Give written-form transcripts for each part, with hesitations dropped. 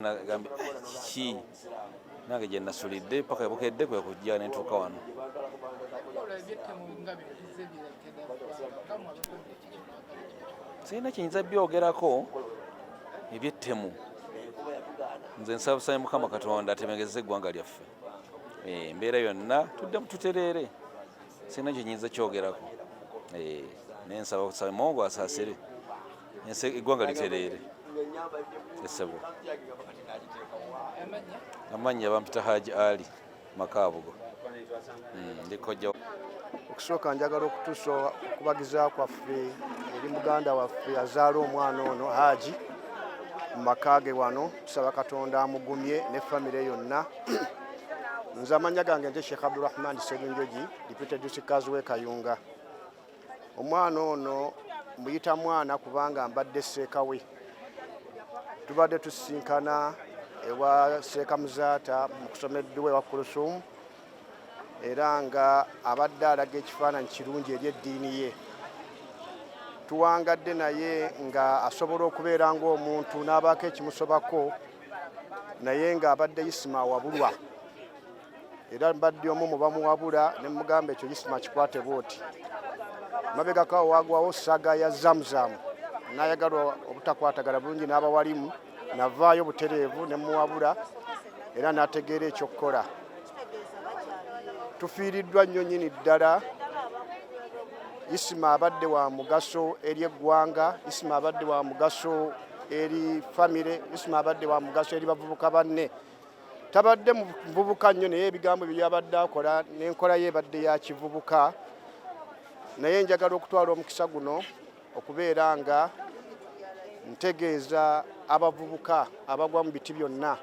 Nagambye ki nange gye nasulidde paka ebukedde kwe kujja ne ntuuka wano. Sirina kiyinza byogerako ebyettemu. Nze nsaba Mukama Katonda atemegeze eggwanga lyaffe. Embeera yonna tuddemu tutereere. Sirina kiyinza kyogerako. Nensaba okusaba Mungu asaasire. Eggwanga litereere. Esebo. Amanya bampita Haji Ali Makabugo. Ndikojja. Okusooka njagala okutuusa okubagiza kwaffe eri muganda waffe azaala omwana ono Haji mu maka ge wano. Tusaba Katonda amugumye ne famire yonna. Nze amanya gange nte Sheikh Abdulrahman Ssegunjogi, Deputy District w'e Kayunga. Omwana ono muyita mwana kubanga mbadde Seeka we. Tubadde tusisinkana ewa Seeka Muzaata mu kusomeddwa ewa Kulusumu, era nga abadde alaga ekifaananyi kirungi eri eddiini ye. Tuwangadde naye nga asobola okubeera ng'omuntu n'abaako ekimusobako, naye ng'abadde Isma wabulwa. Era mbadde omu mu bamuwabula ne mugamba ekyo Isma kikwate bw'oti. Mabegako wagwawo saga ya Zamzam, n'ayagala obutakwatagala bulungi n'abawalimu, navaayo butereevu ne muwabula era n'ategeera ekyokukola. Tufiiriddwa nnyo nnyini ddala. Isma abadde wa mugaso eri eggwanga, Isma abadde wa mugaso eri famire, Isma abadde wa mugaso eri bavubuka banne. Tabadde muvubuka nnyo naye ebigambo bye yabadde akola n'enkola ye ebadde ya kivubuka. Naye njagala okutwala omukisa guno okubeera nga ntegeeza abavubuka abagwa mu biti byonna,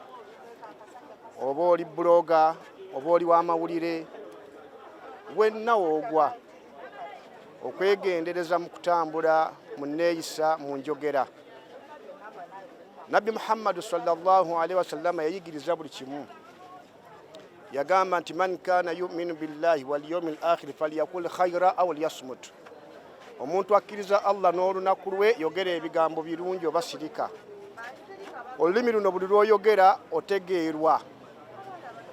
oba oli buloga, oba oli w'amawulire, wenna woogwa, okwegendereza mu kutambula mu nneeyisa mu njogera. Nabbi Muhammad sallallahu alaihi wasallam yayigiriza buli kimu. Yagamba nti man kana yu'minu billahi wal yawmil akhir falyakul khayra aw liyasmut. Omuntu akkiriza Allah n'olunaku lwe yogera ebigambo birungi oba sirika. Olulimi luno buli lw'oyogera otegeerwa.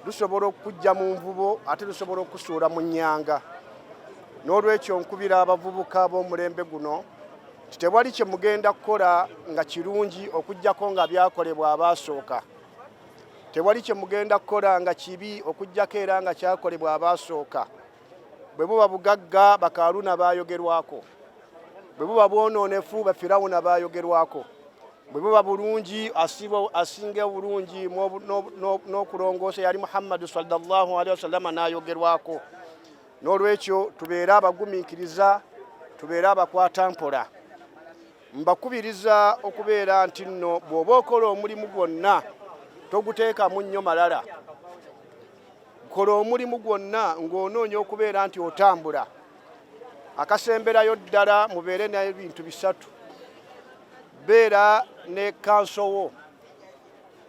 Lusobola okujja mu nvubo ate lusobola okusuula mu nnyanga. N'olwekyo nkubira abavubuka b'omulembe guno tewali kye mugenda kukola nga kirungi okujjako nga byakolebwa abaasooka. Tewali kye mugenda kukola nga kibi okujjako era nga kyakolebwa abaasooka. Bwe buba bugagga Bakaaluna baayogerwako. Bwe buba bwonoonefu Bafirawuna baayogerwako. Bwe buba bulungi asinga obulungi n'okulongoosa yali Muhammad sallallahu alaihi wasallam n'ayogerwako. N'olwekyo tubeere abagumiikiriza, tubeere abakwata mpola. Mbakubiriza okubeera nti nno bw'oba okola omulimu gwonna toguteekamu nnyo malala. Kola omulimu gwonna ng'onoonya okubeera nti otambula. Akasemberayo ddala mubeere n'ebintu bisatu. Beera ne kansowo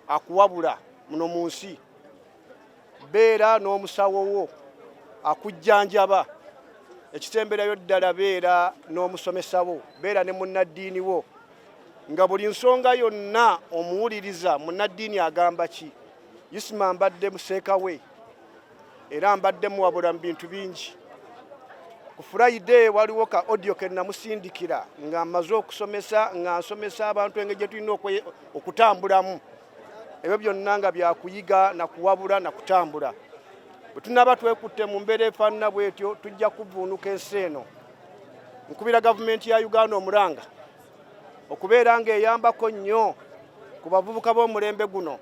akuwabula muno mu nsi. Beera n'omusawo wo akujjanjaba. Ekisemberayo ddala beera n'omusomesa wo, beera ne munnaddiini wo, nga buli nsonga yonna omuwuliriza munnaddiini agamba ki. Isma mbadde museeka we era mbadde muwabula mu bintu bingi. Ku Friday waliwo ka audio ke namusindikira nga amaze okusomesa, nga nsomesa abantu engeri gye tulina okutambulamu. Ebyo byonna nga byakuyiga na kuwabula na kutambula. Bwe tunaba twekutte mu mbeera efaanana bwetyo tujja kuvuunuka ensi eno. Nkubira gavumenti ya Uganda omulanga okubeera ng'eyambako nnyo ku bavubuka b'omulembe guno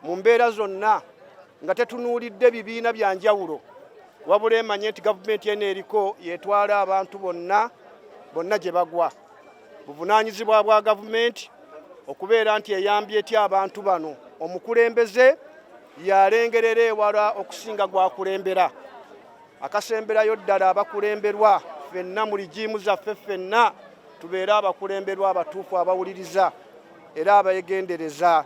mu mbeera zonna, nga tetunuulidde bibiina bya njawulo, wabula emanye nti gavumenti eno eriko yeetwala abantu bonna gye bagwa. Buvunaanyizibwa bwa gavumenti okubeera nti eyambye etya abantu bano. Omukulembeze yalengerera ewala okusinga gwakulembera. Akasemberayo ddala abakulemberwa ffenna mu ligiimu zaffe ffenna tubeere abakulemberwa abatuufu abawuliriza era abeegendereza.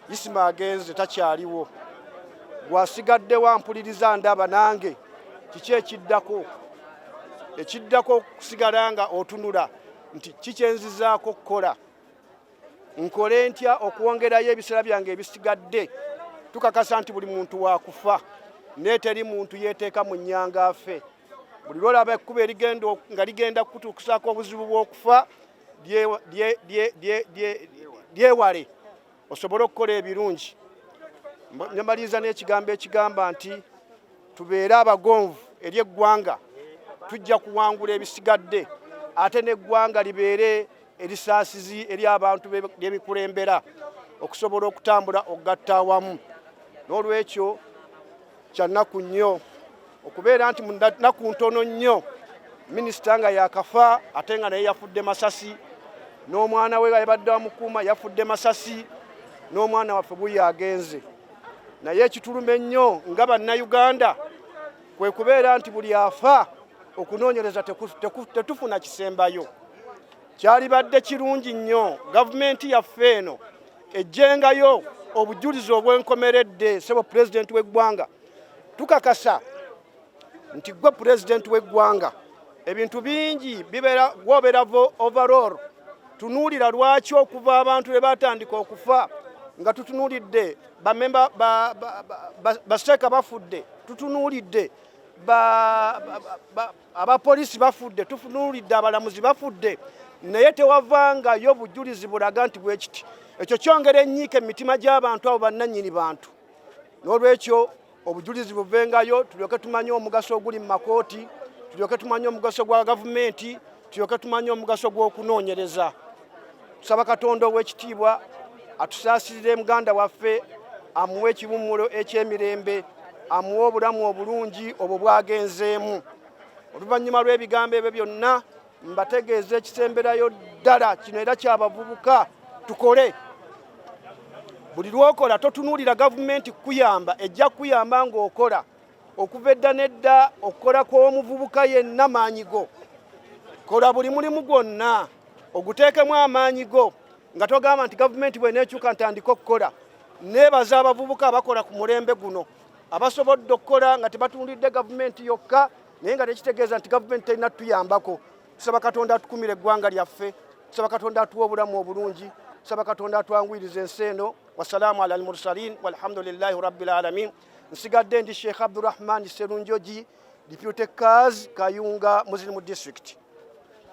Isma agenze takyaliwo. Gwasigaddewo ampuliriza ndaba nange kiki ekiddako? Ekiddako okusigala nga otunula nti kikyenzizaako okukola. nkole ntya okwongerayo ebiseera byange ebisigadde tukakasa nti buli muntu wakufa naye teri muntu yeeteeka mu nnyanga afe. Buli lwolaba ekkubo nga ligenda kutuukisaako obuzibu bw'okufa lyewale osobole okukola ebirungi. Nyamaliza n'ekigambo ekigamba nti tubeere abagonvu eri eggwanga, tujja kuwangula ebisigadde, ate n'eggwanga libeere erisaasizi eri abantu b'ebikulembera okusobola okutambula okugatta awamu. N'olwekyo kya nnaku nnyo okubeera nti mu nnaku ntono nnyo minisita nga yakafa ate nga naye yafudde masasi, n'omwana we nga yabadde bamukuuma yafudde masasi, n'omwana waffe buye agenze. Naye ekituluma ennyo nga bannayuganda kwe kubeera nti buli afa okunoonyereza tetufuna kisembayo. Kyalibadde kirungi nnyo gavumenti yaffe eno ejjengayo obujulizi obwenkomeredde. Ssebo pulezidenti w'eggwanga, tukakasa nti gwe pulezidenti w'eggwanga ebintu bingi gwobeera overall. Tunuulira lwaki okuva abantu be batandika okufa nga tutunuulidde bamemba baseeka bafudde, tutunuulidde abapoliisi bafudde, tutunuulidde abalamuzi bafudde, naye tewavangayo bujulizi bulaga nti bwe kiti. Ekyo kyongera ennyiike mu mitima gy'abantu abo bannannyini bantu. N'olwekyo obujulizi buvengayo, tulyoke tumanye omugaso oguli mu makooti, tulyoke tumanye omugaso gwa gavumenti, tulyoke tumanye omugaso gw'okunoonyereza. Tusaba Katonda ow'ekitiibwa atusaasirire muganda waffe, amuwe ekiwummulo eky'emirembe, amuwe obulamu obulungi obwo bwagenzeemu. Oluvannyuma lw'ebigambo ebyo byonna mbategeeza ekisemberayo ddala kino era kyabavubuka tukole. Buli lw'okola totunuulira gavumenti kukuyamba, ejja kukuyamba ng'okola. Okuva edda n'edda okukola kw'omuvubuka yenna maanyi go. Kola buli mulimu gwonna oguteekemu amaanyi go nga togamba nti gavumenti bw'eneekyuka ntandika okukola. Neebaza abavubuka abakola ku mulembe guno abasobodde okukola nga tebatunuulidde gavumenti yokka naye nga tekitegeeza nti gavumenti terina tutuyambako. Tusaba Katonda atukumire eggwanga lyaffe, tusaba Katonda atuwe obulamu obulungi, tusaba Katonda atwanguyiriza ensi eno. Wassalaamu ala al-mursalin walhamdulillahi rabbil alamin. Nsigadde ndi Sheikh Abdurrahman Serunjoji, Deputy Kaz Kayunga Muslim District.